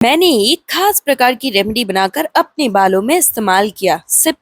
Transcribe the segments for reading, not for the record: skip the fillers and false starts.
मैंने एक खास प्रकार की रेमेडी बनाकर अपने बालों में इस्तेमाल किया। सिर्फ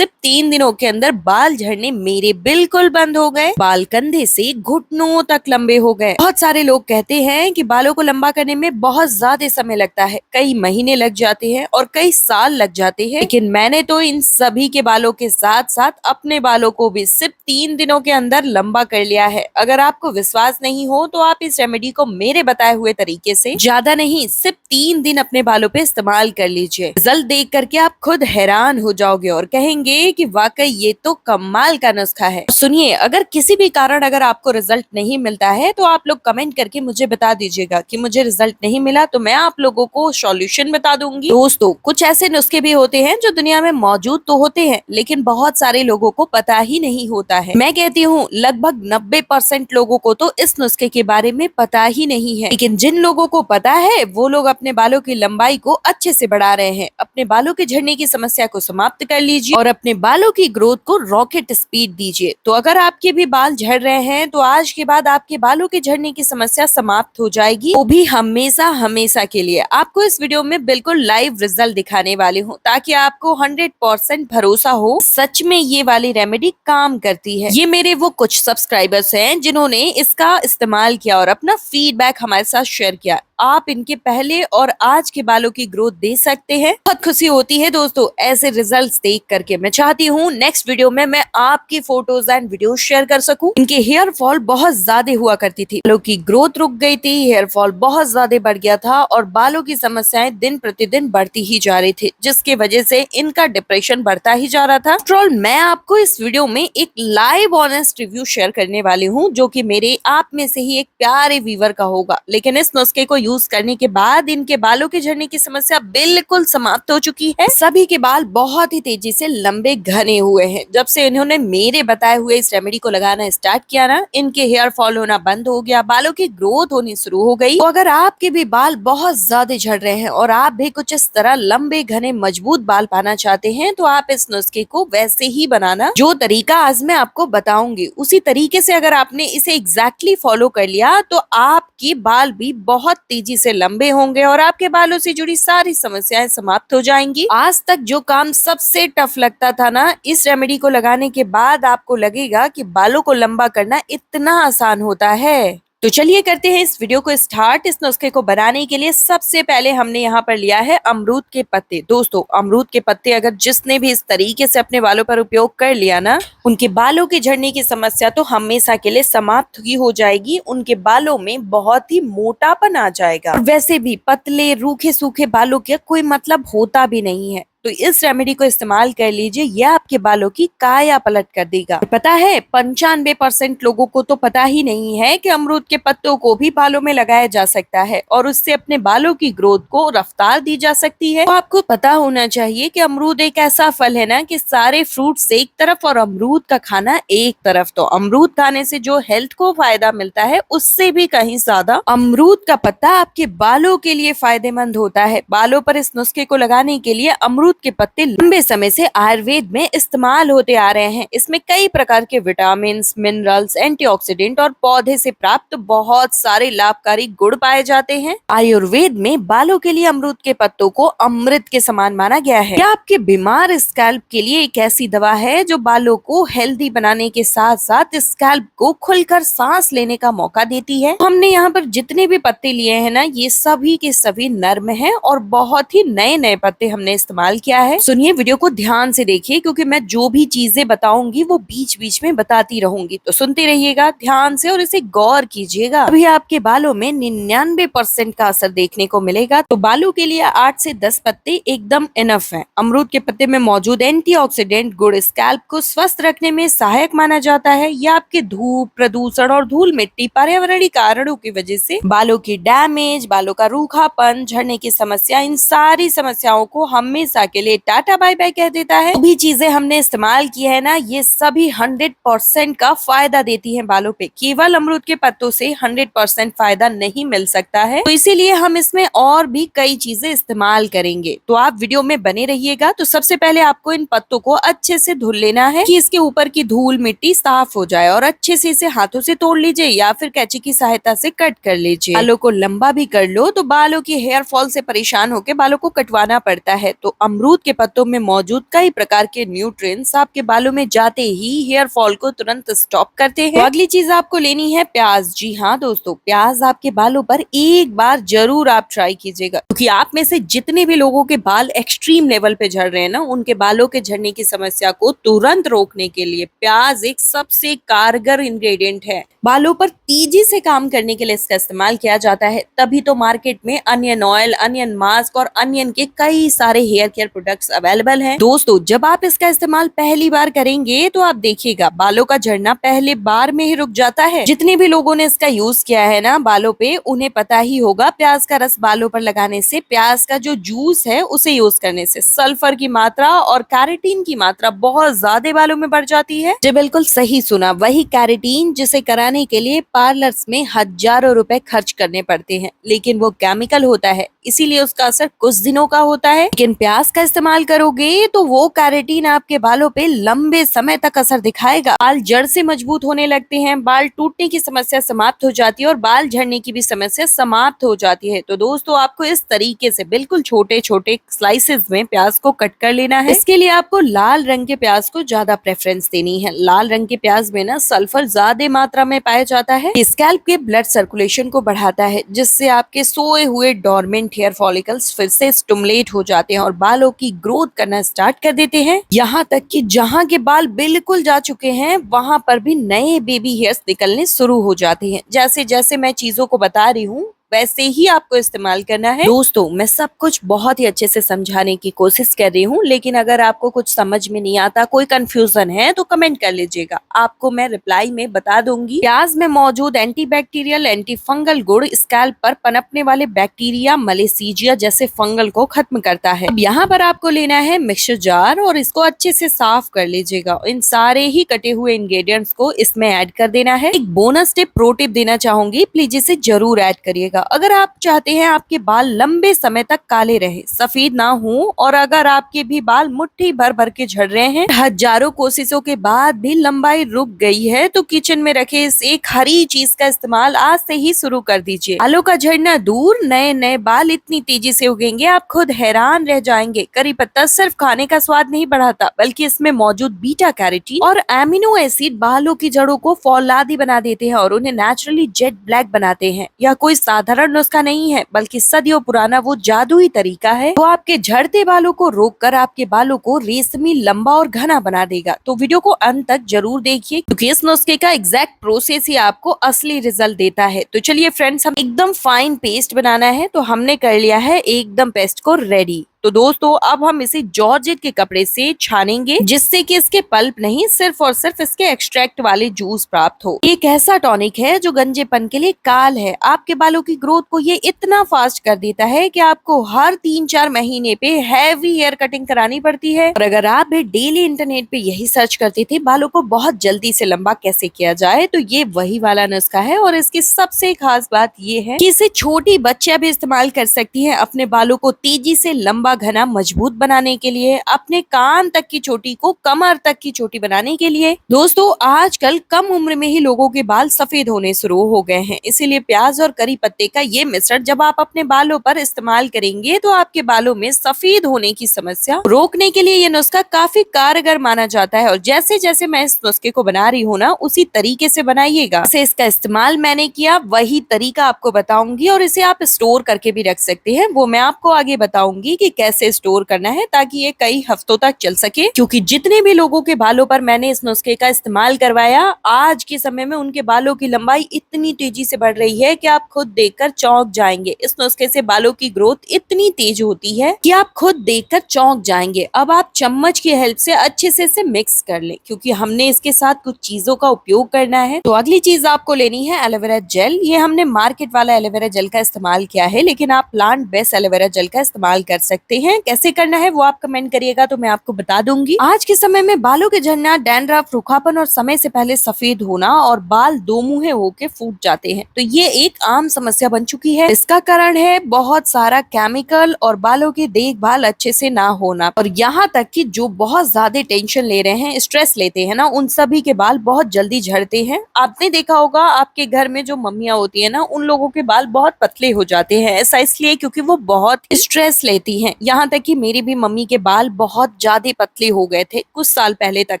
3 दिनों के अंदर बाल झड़ने मेरे बिल्कुल बंद हो गए। बाल कंधे से घुटनों तक लंबे हो गए। बहुत सारे लोग कहते हैं कि बालों को लंबा करने में बहुत ज्यादा समय लगता है, कई महीने लग जाते हैं और कई साल लग जाते हैं, लेकिन मैंने तो इन सभी के बालों के साथ साथ अपने बालों को भी सिर्फ 3 दिनों के अंदर लंबा कर लिया है। अगर आपको विश्वास नहीं हो तो आप इस रेमेडी को मेरे बताए हुए तरीके से ज्यादा नहीं, सिर्फ 3 दिन अपने बालों पे इस्तेमाल कर लीजिए। रिजल्ट देख करके आप खुद हैरान हो जाओगे और कहेंगे कि वाकई ये तो कमाल का नुस्खा है। सुनिए, अगर किसी भी कारण अगर आपको रिजल्ट नहीं मिलता है तो आप लोग कमेंट करके मुझे बता दीजिएगा कि मुझे रिजल्ट नहीं मिला, तो मैं आप लोगों को सॉल्यूशन बता दूंगी। दोस्तों, कुछ ऐसे नुस्खे भी होते हैं जो दुनिया में मौजूद तो होते हैं, लेकिन बहुत सारे लोगों को पता ही नहीं होता है। मैं कहती हूँ लगभग 90% लोगों को तो इस नुस्खे के बारे में पता ही नहीं है, लेकिन जिन लोगों को पता है वो लोग अपने बालों की लंबाई को अच्छे से बढ़ा रहे हैं। अपने बालों के झड़ने की समस्या को समाप्त कर लीजिए और अपने बालों की ग्रोथ को रॉकेट स्पीड दीजिए। तो अगर आपके भी बाल झड़ रहे हैं तो आज के बाद आपके बालों के झड़ने की समस्या समाप्त हो जाएगी, वो भी हमेशा हमेशा के लिए। आपको इस वीडियो में बिल्कुल लाइव रिजल्ट दिखाने वाली हूँ ताकि आपको 100% भरोसा हो सच में ये वाली रेमेडी काम करती है। ये मेरे वो कुछ सब्सक्राइबर्स हैं जिन्होंने इसका इस्तेमाल किया और अपना फीडबैक हमारे साथ शेयर किया। आप इनके पहले और आज के बालों की ग्रोथ दे सकते हैं। बहुत खुशी होती है दोस्तों ऐसे रिजल्ट्स देख करके। मैं चाहती हूँ नेक्स्ट वीडियो में मैं आपकी फोटोज एंड वीडियो शेयर कर सकूं। इनके हेयर फॉल बहुत ज्यादा हुआ करती थी, बालों की ग्रोथ रुक गई थी, हेयर फॉल बहुत ज्यादा बढ़ गया था और बालों की समस्याएं दिन प्रतिदिन बढ़ती ही जा रही थी, जिसकी वजह से इनका डिप्रेशन बढ़ता ही जा रहा था। आफ्टर ऑल, मैं आपको इस वीडियो में एक लाइव ऑनेस्ट रिव्यू शेयर करने वाली हूँ जो कि मेरे आप में से ही एक प्यारे व्यूअर का होगा। लेकिन इस नुस्खे को यूज करने के बाद इनके बालों के झड़ने की समस्या बिल्कुल समाप्त हो चुकी है। सभी के बाल बहुत ही तेजी से लंबे घने हुए हैं। जब से इन्होंने मेरे बताए हुए इस रेमेडी को लगाना स्टार्ट किया ना, इनके हेयर फॉल होना बंद हो गया, बालों की ग्रोथ होनी शुरू हो गई। तो अगर आपके भी बाल बहुत ज्यादा झड़ रहे हैं और आप भी कुछ इस तरह लंबे घने मजबूत बाल पाना चाहते हैं तो आप इस नुस्खे को वैसे ही बनाना, जो तरीका आज मैं आपको बताऊंगी उसी तरीके से अगर आपने इसे एग्जैक्टली फॉलो कर लिया तो आपके बाल भी बहुत तेजी से लंबे होंगे और आपके बालों से जुड़ी सारी समस्याएं समाप्त हो जाएंगी। आज तक जो काम सबसे टफ लगता था ना, इस रेमेडी को लगाने के बाद आपको लगेगा कि बालों को लंबा करना इतना आसान होता है। तो चलिए करते हैं इस वीडियो को स्टार्ट। इस नुस्खे को बनाने के लिए सबसे पहले हमने यहाँ पर लिया है अमरूद के पत्ते। दोस्तों, अमरूद के पत्ते अगर जिसने भी इस तरीके से अपने बालों पर उपयोग कर लिया ना, उनके बालों के झड़ने की समस्या तो हमेशा के लिए समाप्त ही हो जाएगी। उनके बालों में बहुत ही मोटापन आ जाएगा। वैसे भी पतले रूखे सूखे बालों का कोई मतलब होता भी नहीं है, तो इस रेमेडी को इस्तेमाल कर लीजिए, यह आपके बालों की काया पलट कर देगा। पता है 95% लोगों को तो पता ही नहीं है कि अमरूद के पत्तों को भी बालों में लगाया जा सकता है और उससे अपने बालों की ग्रोथ को रफ्तार दी जा सकती है। तो आपको पता होना चाहिए कि अमरूद एक ऐसा फल है ना कि सारे फ्रूट्स एक तरफ और अमरूद का खाना एक तरफ। तो अमरूद खाने से जो हेल्थ को फायदा मिलता है उससे भी कहीं ज्यादा अमरूद का पत्ता आपके बालों के लिए फायदेमंद होता है। बालों पर इस नुस्खे को लगाने के लिए अमरूद के पत्ते लंबे समय से आयुर्वेद में इस्तेमाल होते आ रहे हैं। इसमें कई प्रकार के विटामिन, मिनरल्स, एंटीऑक्सीडेंट और पौधे से प्राप्त बहुत सारे लाभकारी गुण पाए जाते हैं। आयुर्वेद में बालों के लिए अमरूद के पत्तों को अमृत के समान माना गया है। यह आपके बीमार स्कैल्प के लिए एक ऐसी दवा है जो बालों को हेल्दी बनाने के साथ साथ स्कैल्प को खुलकर सांस लेने का मौका देती है। हमने यहाँ पर जितने भी पत्ते लिए हैं ना, ये सभी के सभी नर्म हैं और बहुत ही नए नए पत्ते हमने इस्तेमाल किया है। सुनिए, वीडियो को ध्यान से देखिए क्योंकि मैं जो भी चीजें बताऊंगी वो बीच बीच में बताती रहूंगी, तो सुनते रहिएगा ध्यान से और इसे गौर कीजिएगा। अभी आपके बालों में 99% का असर देखने को मिलेगा। तो बालों के लिए 8 से 10 पत्ते एकदम इनफ है। अमरूद के पत्ते में मौजूद एंटीऑक्सीडेंट गुण स्कैल्प को स्वस्थ रखने में सहायक माना जाता है। यह आपके धूप, प्रदूषण और धूल मिट्टी पर्यावरणीय कारणों की वजह से बालों की डैमेज, बालों का रूखापन, झड़ने की समस्या, इन सारी समस्याओं को हमेशा के लिए टाटा बाय बाय कह देता है। जो भी चीजें हमने इस्तेमाल की है ना, ये सभी 100% का फायदा देती है बालों पे। केवल अमरूद के पत्तों से 100% फायदा नहीं मिल सकता है, तो इसीलिए हम इसमें और भी कई चीजें इस्तेमाल करेंगे। तो आप वीडियो में बने रहिएगा। तो सबसे पहले आपको इन पत्तों को अच्छे से धुल लेना है कि इसके ऊपर की धूल मिट्टी साफ हो जाए, और अच्छे से इसे हाथों से तोड़ लीजिए या फिर कैंची की सहायता से कट कर लीजिए। बालों को लंबा भी कर लो तो बालों की हेयर फॉल से परेशान होकर बालों को कटवाना पड़ता है। तो अमरूद के पत्तों में मौजूद कई प्रकार के न्यूट्रिएंट्स आपके बालों में जाते ही हेयर फॉल को तुरंत स्टॉप करते हैं। तो अगली चीज आपको लेनी है प्याज। जी हाँ दोस्तों, प्याज आपके बालों पर एक बार जरूर आप ट्राई कीजिएगा, क्योंकि आप में से जितने भी लोगों के बाल एक्सट्रीम लेवल पे झड़ रहे हैं ना, उनके बालों के झड़ने की समस्या को तुरंत रोकने के लिए प्याज एक सबसे कारगर इंग्रेडिएंट है। बालों पर तेजी से काम करने के लिए इसका इस्तेमाल किया जाता है। तभी तो मार्केट में अनियन ऑयल, अनियन मास्क और अनियन के कई सारे हेयर केयर प्रोडक्ट्स अवेलेबल हैं। दोस्तों, जब आप इसका इस्तेमाल पहली बार करेंगे तो आप देखिएगा बालों का झड़ना पहले बार में ही रुक जाता है। जितने भी लोगों ने इसका यूज किया है ना बालों पे, उन्हें पता ही होगा प्याज का रस बालों पर लगाने से, प्याज का जो जूस है उसे यूज करने से सल्फर की मात्रा और कैरेटीन की मात्रा बहुत ज्यादा बालों में बढ़ जाती है। जी बिल्कुल सही सुना, वही कैरेटीन जिसे कराने के लिए पार्लर्स में हजारों रुपए खर्च करने पड़ते हैं, लेकिन वो केमिकल होता है, इसीलिए उसका असर कुछ दिनों का होता है। लेकिन प्याज का इस्तेमाल करोगे तो वो कैरेटीन आपके बालों पे लंबे समय तक असर दिखाएगा। बाल जड़ से मजबूत होने लगते हैं, बाल टूटने की समस्या समाप्त हो जाती है और बाल झड़ने की भी समस्या समाप्त हो जाती है। तो दोस्तों, आपको इस तरीके से बिल्कुल छोटे छोटे स्लाइसेस में प्याज को कट कर लेना है। इसके लिए आपको लाल रंग के प्याज को ज्यादा प्रेफरेंस देनी है। लाल रंग के प्याज में ना सल्फर ज्यादा मात्रा में पाया जाता है। स्कैल्प के ब्लड सर्कुलेशन को बढ़ाता है, जिससे आपके सोए हुए डोरमेंट हेयर फॉलिकल्स फिर से स्टिमुलेट हो जाते हैं और बालों की ग्रोथ करना स्टार्ट कर देते हैं। यहाँ तक कि जहाँ के बाल बिल्कुल जा चुके हैं वहां पर भी नए बेबी हेयर्स निकलने शुरू हो जाते हैं। जैसे जैसे मैं चीजों को बता रही हूँ वैसे ही आपको इस्तेमाल करना है। दोस्तों, मैं सब कुछ बहुत ही अच्छे से समझाने की कोशिश कर रही हूँ, लेकिन अगर आपको कुछ समझ में नहीं आता, कोई कंफ्यूजन है तो कमेंट कर लीजिएगा, आपको मैं रिप्लाई में बता दूंगी। प्याज में मौजूद एंटीबैक्टीरियल, एंटी फंगल गुण स्कैल्प पर पनपने वाले बैक्टीरिया, मलेसीजिया जैसे फंगल को खत्म करता है। अब यहाँ पर आपको लेना है मिक्सर जार और इसको अच्छे से साफ कर लीजिएगा। इन सारे ही कटे हुए इंग्रेडिएंट्स को इसमें ऐड कर देना है। एक बोनस टिप, प्रो टिप देना चाहूंगी, प्लीज इसे जरूर ऐड करिएगा। अगर आप चाहते हैं आपके बाल लंबे समय तक काले रहे, सफेद ना हो, और अगर आपके भी बाल मुट्ठी भर भर के झड़ रहे हैं, हजारों कोशिशों के बाद भी लंबाई रुक गई है, तो किचन में रखे इस एक हरी चीज का इस्तेमाल आज से ही शुरू कर दीजिए। बालों का झड़ना दूर, नए नए बाल इतनी तेजी से उगेंगे आप खुद हैरान रह जाएंगे। करी पत्ता सिर्फ खाने का स्वाद नहीं बढ़ाता, बल्कि इसमें मौजूद बीटा कैरोटीन और एमिनो एसिड बालों की जड़ों को फौलादी बना देते हैं और उन्हें नेचुरली जेट ब्लैक बनाते हैं। यह कोई साधारण नुस्खा नहीं है, बल्कि सदियों पुराना वो जादुई तरीका है वो आपके झड़ते बालों को रोककर आपके बालों को रेशमी, लंबा और घना बना देगा। तो वीडियो को अंत तक जरूर देखिए, क्योंकि इस नुस्खे का एग्जैक्ट प्रोसेस ही आपको असली रिजल्ट देता है। तो चलिए फ्रेंड्स, हम एकदम फाइन पेस्ट बनाना है, तो हमने कर लिया है एकदम पेस्ट को रेडी। तो दोस्तों, अब हम इसे जॉर्जेट के कपड़े से छानेंगे, जिससे कि इसके पल्प नहीं, सिर्फ और सिर्फ इसके एक्सट्रैक्ट वाले जूस प्राप्त हो। एक ऐसा टॉनिक है जो गंजेपन के लिए काल है। आपके बालों की ग्रोथ को ये इतना फास्ट कर देता है कि आपको हर 3-4 महीने पे हैवी हेयर कटिंग करानी पड़ती है। और अगर आप भी डेली इंटरनेट पे यही सर्च करते थे बालों को बहुत जल्दी से लंबा कैसे किया जाए, तो ये वही वाला नुस्खा है। और इसकी सबसे खास बात ये है कि इसे छोटी बच्चियां भी इस्तेमाल कर सकती है अपने बालों को तेजी से लंबा, घना, मजबूत बनाने के लिए, अपने कान तक की चोटी को कमर तक की चोटी बनाने के लिए। दोस्तों, आजकल कम उम्र में ही लोगों के बाल सफेद होने शुरू हो गए हैं, इसीलिए प्याज और करी पत्ते का ये मिश्रण जब आप अपने बालों पर इस्तेमाल करेंगे तो आपके बालों में सफेद होने की समस्या रोकने के लिए ये नुस्खा काफी कारगर माना जाता है। और जैसे जैसे मैं इस नुस्खे को बना रही हूँ ना, उसी तरीके से बनाइएगा। इसे इसका इस्तेमाल मैंने किया वही तरीका आपको बताऊंगी, और इसे आप स्टोर करके भी रख सकते हैं, वो मैं आपको आगे बताऊंगी कि कैसे स्टोर करना है, ताकि ये कई हफ्तों तक चल सके। क्योंकि जितने भी लोगों के बालों पर मैंने इस नुस्खे का इस्तेमाल करवाया, आज के समय में उनके बालों की लंबाई इतनी तेजी से बढ़ रही है कि आप खुद देखकर चौंक जाएंगे। इस नुस्खे से बालों की ग्रोथ इतनी तेज होती है कि आप खुद देखकर चौंक जाएंगे। अब आप चम्मच की हेल्प से अच्छे से इसे मिक्स कर लें, क्योंकि हमने इसके साथ कुछ चीजों का उपयोग करना है। तो अगली चीज आपको लेनी है एलोवेरा जेल। ये हमने मार्केट वाला एलोवेरा जेल का इस्तेमाल किया है, लेकिन आप प्लांट बेस्ड एलोवेरा जेल का इस्तेमाल कर सकते सकते हैं। कैसे करना है वो आप कमेंट करिएगा तो मैं आपको बता दूंगी। आज के समय में बालों के झड़ना, डैंड्रफ, रूखापन और समय से पहले सफेद होना और बाल दो मुंहे होके फूट जाते हैं, तो ये एक आम समस्या बन चुकी है। इसका कारण है बहुत सारा केमिकल और बालों की देखभाल अच्छे से ना होना, और यहाँ तक कि जो बहुत ज्यादा टेंशन ले रहे हैं, स्ट्रेस लेते हैं ना, उन सभी के बाल बहुत जल्दी झड़ते हैं। आपने देखा होगा आपके घर में जो मम्मियाँ होती है ना, उन लोगों के बाल बहुत पतले हो जाते हैं। ऐसा इसलिए क्योंकि वो बहुत स्ट्रेस लेती हैं। यहाँ तक कि मेरी भी मम्मी के बाल बहुत ज्यादा पतले हो गए थे कुछ साल पहले तक,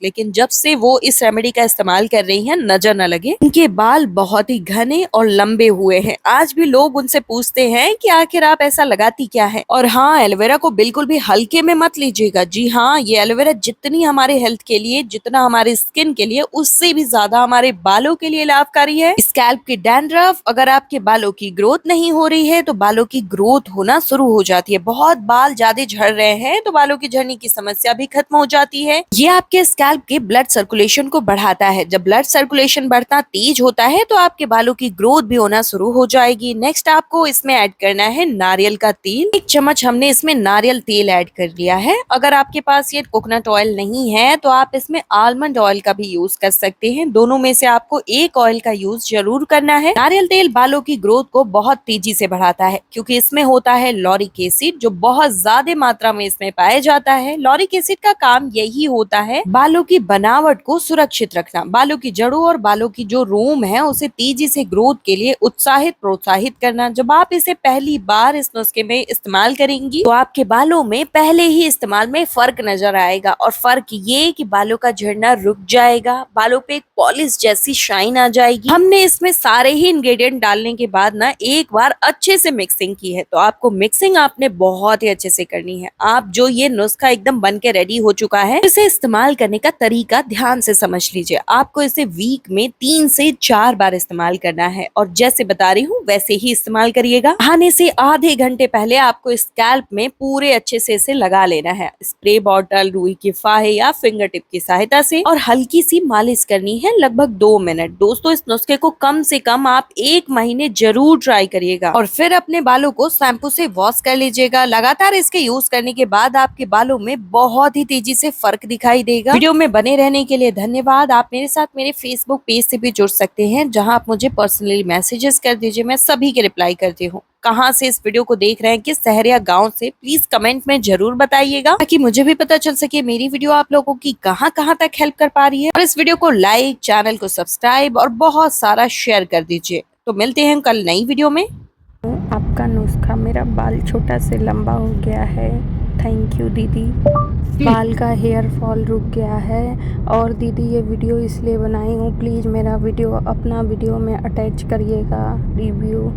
लेकिन जब से वो इस रेमेडी का इस्तेमाल कर रही हैं, नजर न लगे उनके बाल बहुत ही घने और लंबे हुए हैं। आज भी लोग उनसे पूछते हैं कि आखिर आप ऐसा लगाती क्या है। और हाँ, एलोवेरा को बिल्कुल भी हल्के में मत लीजिएगा। जी हाँ, ये एलोवेरा जितनी हमारे हेल्थ के लिए, जितना हमारे स्किन के लिए, उससे भी ज्यादा हमारे बालों के लिए लाभकारी है। स्कैल्प की डैंड्रफ, अगर आपके बालों की ग्रोथ नहीं हो रही है तो बालों की ग्रोथ होना शुरू हो जाती है। बहुत बाल ज्यादा झड़ रहे हैं तो बालों की झड़ने की समस्या भी खत्म हो जाती है। ये आपके स्कैल्प के ब्लड सर्कुलेशन को बढ़ाता है। जब ब्लड सर्कुलेशन बढ़ना तेज होता है तो आपके बालों की ग्रोथ भी होना शुरू हो जाएगी। नेक्स्ट आपको इसमें ऐड करना है नारियल का तेल। 1 चम्मच हमने इसमें नारियल तेल ऐड कर लिया है। अगर आपके पास ये कोकोनट ऑयल नहीं है तो आप इसमें आलमंड ऑयल का भी यूज कर सकते हैं। दोनों में से आपको एक ऑयल का यूज जरूर करना है। नारियल तेल बालों की ग्रोथ को बहुत तेजी से बढ़ाता है क्योंकि इसमें होता है लॉरिक एसिड, जो बहुत ज्यादा मात्रा में इसमें पाया जाता है। लॉरिक एसिड का काम यही होता है बालों की बनावट को सुरक्षित रखना, बालों की जड़ों और बालों की जो रोम है उसे तेजी से ग्रोथ के लिए उत्साहित प्रोत्साहित करना। जब आप इसे पहली बार इस नुस्खे में इस्तेमाल करेंगी तो आपके बालों में पहले ही इस्तेमाल में फर्क नजर आएगा, और फर्क ये कि बालों का झड़ना रुक जाएगा, बालों पे एक पॉलिश जैसी शाइन आ जाएगी। हमने इसमें सारे ही इंग्रेडिएंट डालने के बाद ना एक बार अच्छे से मिक्सिंग की है, तो आपको मिक्सिंग आपने बहुत ही अच्छे से करनी है। आप जो ये नुस्खा एकदम बन के रेडी हो चुका है, इसे इस्तेमाल करने का तरीका ध्यान से समझ लीजिए। आपको इसे वीक में 3 से 4 बार इस्तेमाल करना है, और जैसे बता रही हूँ वैसे ही इस्तेमाल करिएगा। खाने से आधे घंटे पहले आपको स्कैल्प में पूरे अच्छे से इसे लगा लेना है, स्प्रे बॉटल, रुई के फाहे या फिंगर टिप की सहायता से, और हल्की सी मालिश करनी है लगभग 2 मिनट। दोस्तों, इस नुस्खे को कम से कम आप 1 महीने जरूर ट्राई करिएगा, और फिर अपने बालों को शैम्पू से वॉश कर लीजिएगा। लगातार इसके यूज करने के बाद आपके बालों में बहुत ही तेजी से फर्क दिखाई देगा। वीडियो में बने रहने के लिए धन्यवाद। आप मेरे साथ मेरे फेसबुक पेज से भी जुड़ सकते हैं, जहां आप मुझे पर्सनली मैसेजेस कर दीजिए, मैं सभी के रिप्लाई करती हूँ। कहाँ से इस वीडियो को देख रहे हैं, किस शहर या गांव से, प्लीज कमेंट में जरूर बताइएगा, ताकि मुझे भी पता चल सके मेरी वीडियो आप लोगों की कहाँ कहाँ तक हेल्प कर पा रही है। और इस वीडियो को लाइक, चैनल को सब्सक्राइब और बहुत सारा शेयर कर दीजिए। तो मिलते हैं कल नई वीडियो में। आपका नुस्खा, मेरा बाल छोटा से लंबा हो गया है। थैंक यू दीदी। बाल का हेयर फॉल रुक गया है। और दीदी, ये वीडियो इसलिए बनाई हूँ, प्लीज़ मेरा वीडियो अपना वीडियो में अटैच करिएगा रिव्यू।